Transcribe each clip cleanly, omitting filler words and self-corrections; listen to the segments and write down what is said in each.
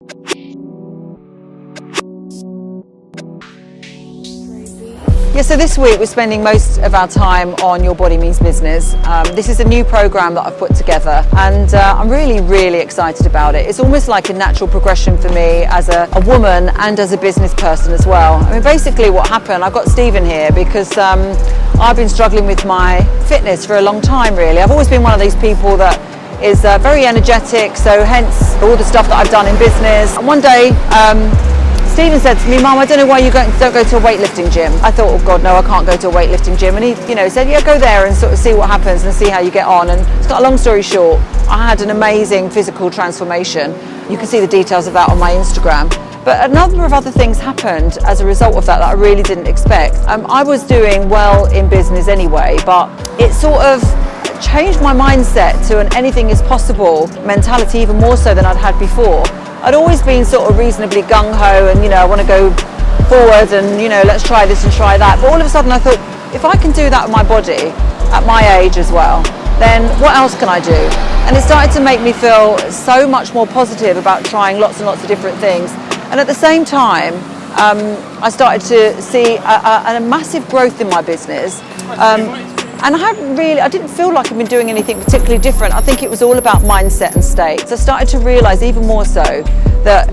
Yeah, so this week we're spending most of our time on Your Body Means Business. This is a new program that I've put together, and I'm really excited about it. It's almost like a natural progression for me as a woman and as a business person as well. I mean, basically what happened, I got Stephen here because I've been struggling with my fitness for a long time, really. I've always been one of these people that is very energetic, so hence all the stuff that I've done in business. And one day, Stephen said to me, "Mum, I don't know why you don't go to a weightlifting gym." I thought, oh God, no, I can't go to a weightlifting gym. And he, said, yeah, go there and sort of see what happens and see how you get on. And to cut a long story short, I had an amazing physical transformation. You can see the details of that on my Instagram. But a number of other things happened as a result of that I really didn't expect. I was doing well in business anyway, but it sort of changed my mindset to an anything is possible mentality, even more so than I'd had before. I'd always been sort of reasonably gung-ho and, I want to go forward and, let's try this and try that. But all of a sudden I thought, if I can do that with my body at my age as well, then what else can I do? And it started to make me feel so much more positive about trying lots and lots of different things. And at the same time, I started to see a massive growth in my business. And I didn't feel like I'd been doing anything particularly different. I think it was all about mindset and state. So I started to realise even more so that,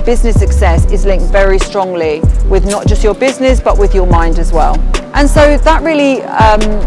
business success is linked very strongly with not just your business, but with your mind as well. And so that really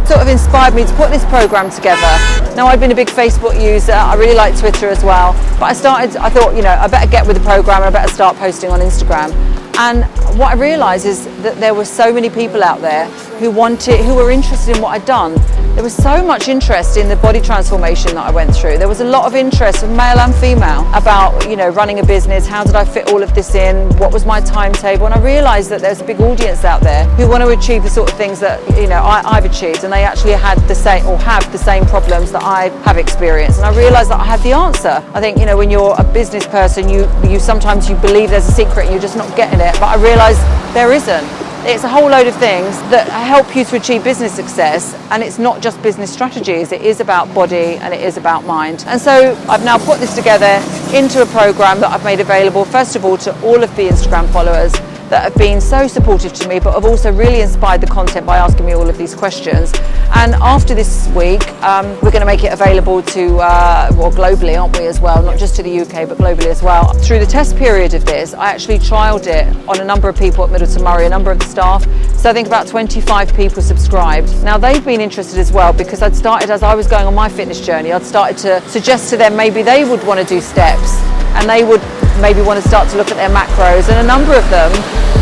sort of inspired me to put this program together. Now, I've been a big Facebook user. I really like Twitter as well. But I thought, I better get with the program and I better start posting on Instagram. And what I realised is that there were so many people out there who were interested in what I'd done. There was so much interest in the body transformation that I went through. There was a lot of interest from male and female about, running a business. How did I fit all of this in? What was my timetable? And I realised that there's a big audience out there who want to achieve the sort of things that, I've achieved, and they actually had the same or have the same problems that I have experienced. And I realised that I had the answer. I think, when you're a business person, you sometimes you believe there's a secret and you're just not getting it. But I realised there isn't. It's a whole load of things that help you to achieve business success, and it's not just business strategies, it is about body and it is about mind. And so I've now put this together into a program that I've made available, first of all, to all of the Instagram followers that have been so supportive to me, but have also really inspired the content by asking me all of these questions. And after this week, we're going to make it available to, globally, aren't we, as well, not just to the UK, but globally as well. Through the test period of this, I actually trialled it on a number of people at Middleton, a number of the staff. So I think about 25 people subscribed. Now, they've been interested as well, because I'd started, as I was going on my fitness journey, I'd started to suggest to them maybe they would want to do steps, and they would maybe want to start to look at their macros. And a number of them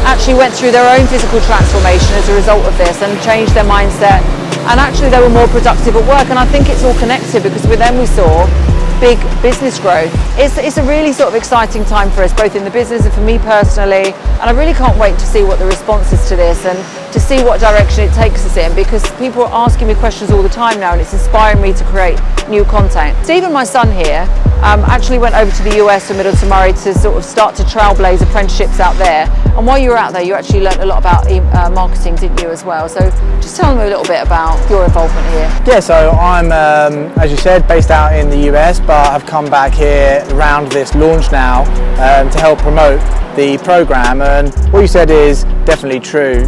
actually went through their own physical transformation as a result of this and changed their mindset, and actually they were more productive at work. And I think it's all connected, because with them we saw big business growth. It's a really sort of exciting time for us, both in the business and for me personally, and I really can't wait to see what the response is to this and to see what direction it takes us in, because people are asking me questions all the time now, and it's inspiring me to create new content. Stephen, my son here, actually went over to the US for Middleton to sort of start to trailblaze apprenticeships out there. And while you were out there, you actually learned a lot about marketing, didn't you, as well? So just tell me a little bit about your involvement here. Yeah, so I'm, as you said, based out in the US, but I've come back here around this launch now to help promote the program. And what you said is definitely true.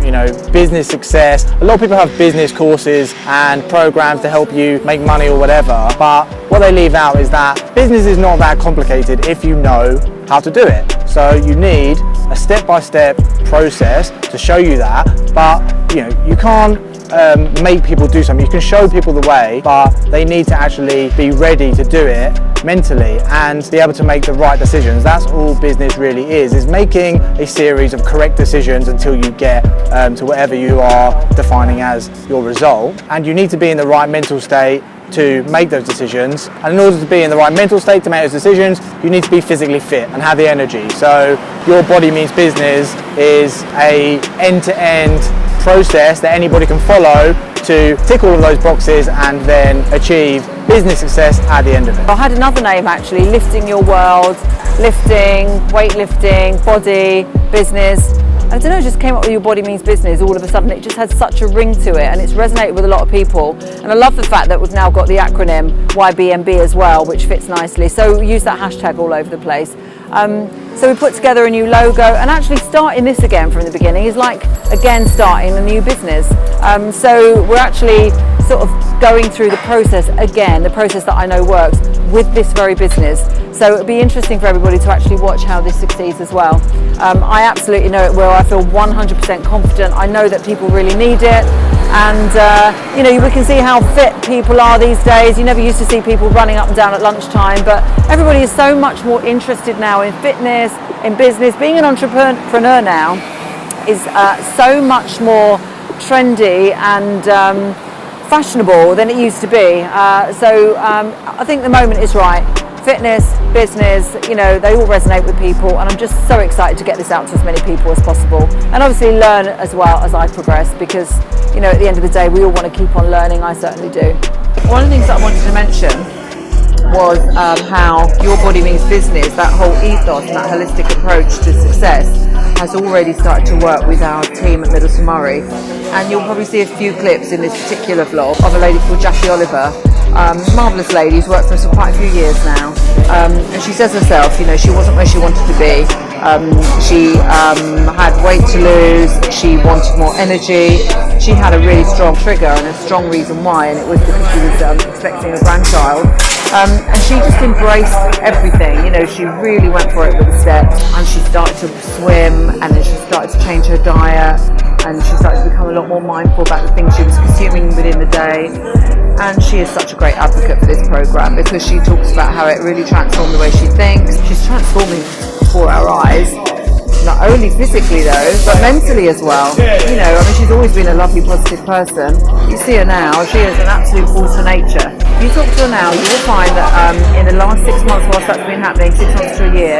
Business success, a lot of people have business courses and programs to help you make money or whatever, but what they leave out is that business is not that complicated if you know how to do it. So you need a step-by-step process to show you that, but you can't make people do something. You can show people the way, but they need to actually be ready to do it mentally and be able to make the right decisions. That's all business really is making a series of correct decisions until you get to whatever you are defining as your result. And you need to be in the right mental state to make those decisions, and in order to be in the right mental state to make those decisions, you need to be physically fit and have the energy. So Your Body Means Business is a end-to-end process that anybody can follow to tick all of those boxes and then achieve business success at the end of it. I had another name actually, Lifting Your World, lifting, weightlifting, body, business. I don't know, it just came up with Your Body Means Business all of a sudden. It just has such a ring to it, and it's resonated with a lot of people. And I love the fact that we've now got the acronym YBMB as well, which fits nicely. So use that hashtag all over the place. So we put together a new logo, and actually starting this again from the beginning is like, again, starting a new business. So we're actually sort of going through the process again, the process that I know works with this very business. So it'll be interesting for everybody to actually watch how this succeeds as well. I absolutely know it will. I feel 100% confident. I know that people really need it. And you know, we can see how fit people are these days. You never used to see people running up and down at lunchtime, but everybody is so much more interested now in fitness, in business. Being an entrepreneur now is so much more trendy and fashionable than it used to be. So I think the moment is right. Fitness, business, you know, they all resonate with people, and I'm just so excited to get this out to as many people as possible, and obviously learn as well as I progress, because, you know, at the end of the day we all want to keep on learning. I certainly do. One of the things that I wanted to mention was how Your Body Means Business, that whole ethos and that holistic approach to success, has already started to work with our team at Middleton Murray, and you'll probably see a few clips in this particular vlog of a lady called Jackie Oliver. Marvellous lady who's worked for us for quite a few years now, and she says herself, you know, she wasn't where she wanted to be. She had weight to lose, she wanted more energy, she had a really strong trigger and a strong reason why, and it was because she was expecting a grandchild, and she just embraced everything. You know, she really went for it with the steps, and she started to swim, and then she started to change her diet, and she started to become a lot more mindful about the things she was consuming within the day. And she is such a great advocate for this programme, because she talks about how it really transformed the way she thinks. She's transforming before our eyes, not only physically though, but mentally as well. You know, I mean, she's always been a lovely, positive person. You see her now, she is an absolute force for nature. If you talk to her now, you will find that in the last 6 months whilst that's been happening, 6 months to a year,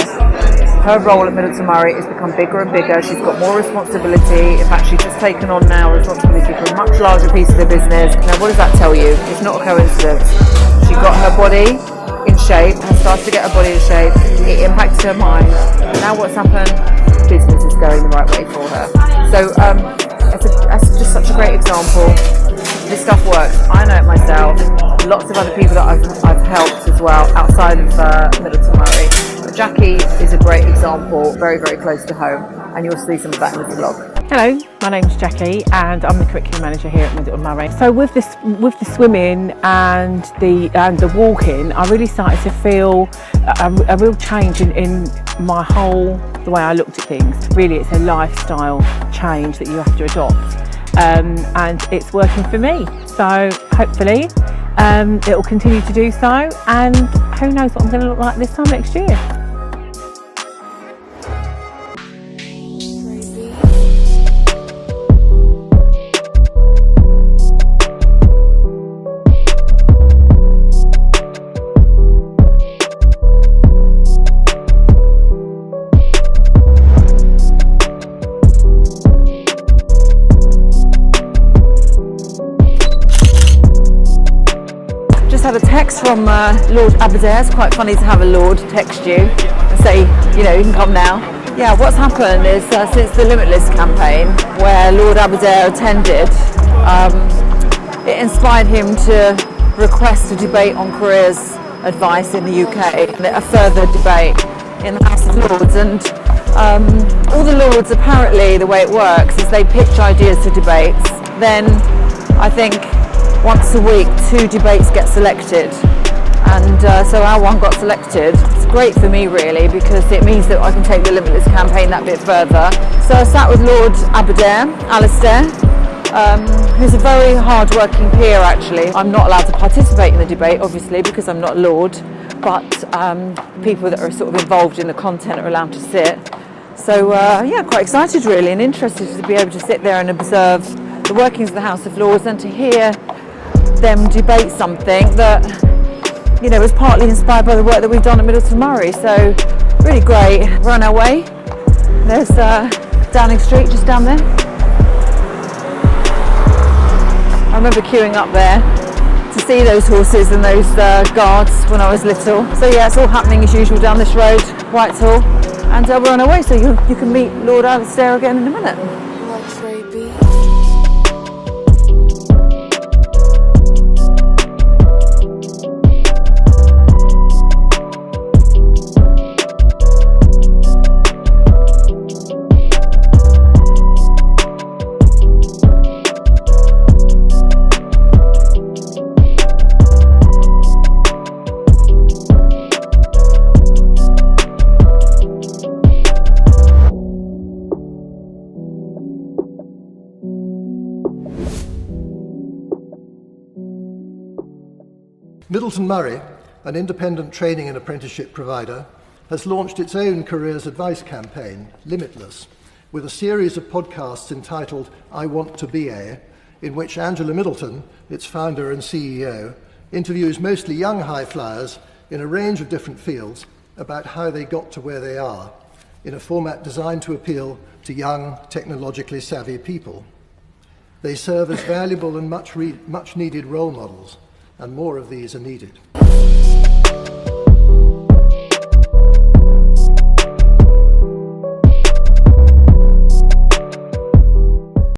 her role at Middleton Murray has become bigger and bigger. She's got more responsibility. In fact, she's just taken on now responsibility for a much larger piece of the business. Now, what does that tell you? It's not a coincidence. She got her body in shape, has started to get her body in shape. It impacted her mind. And now what's happened? Business is going the right way for her. So that's just such a great example. This stuff works. I know it myself. Lots of other people that I've helped as well outside of Middleton Murray. Jackie is a great example, very, very close to home, and you'll see some of that in this vlog. Hello, my name's Jackie, and I'm the curriculum manager here at Middleton Murray. So with the swimming and the walking, I really started to feel a real change in my the way I looked at things. Really, it's a lifestyle change that you have to adopt, and it's working for me. So hopefully it will continue to do so, and who knows what I'm going to look like this time next year. Had a text from Lord Aberdare. It's quite funny to have a Lord text you and say, you know, you can come now. Yeah, what's happened is since the Limitless campaign, where Lord Aberdare attended, it inspired him to request a debate on careers advice in the UK, a further debate in the House of Lords. And all the Lords, apparently the way it works is they pitch ideas to debates, then I think once a week 2 debates get selected, and so our one got selected. It's great for me really, because it means that I can take the Limitless campaign that bit further. So I sat with Lord Aberdare, Alistair, who's a very hard-working peer actually. I'm not allowed to participate in the debate obviously because I'm not a Lord, but people that are sort of involved in the content are allowed to sit. So yeah, quite excited really, and interested to be able to sit there and observe the workings of the House of Lords, and to hear them debate something that, you know, was partly inspired by the work that we've done at Middleton Murray. So really great. We're on our way. There's Downing Street just down there. I remember queuing up there to see those horses and those guards when I was little. So yeah, it's all happening as usual down this road, Whitehall, and we're on our way. So you can meet Lord Alistair again in a minute. Middleton Murray, an independent training and apprenticeship provider, has launched its own careers advice campaign, Limitless, with a series of podcasts entitled I Want to Be A, in which Angela Middleton, its founder and CEO, interviews mostly young high flyers in a range of different fields about how they got to where they are, in a format designed to appeal to young, technologically savvy people. They serve as valuable and much needed role models, and more of these are needed.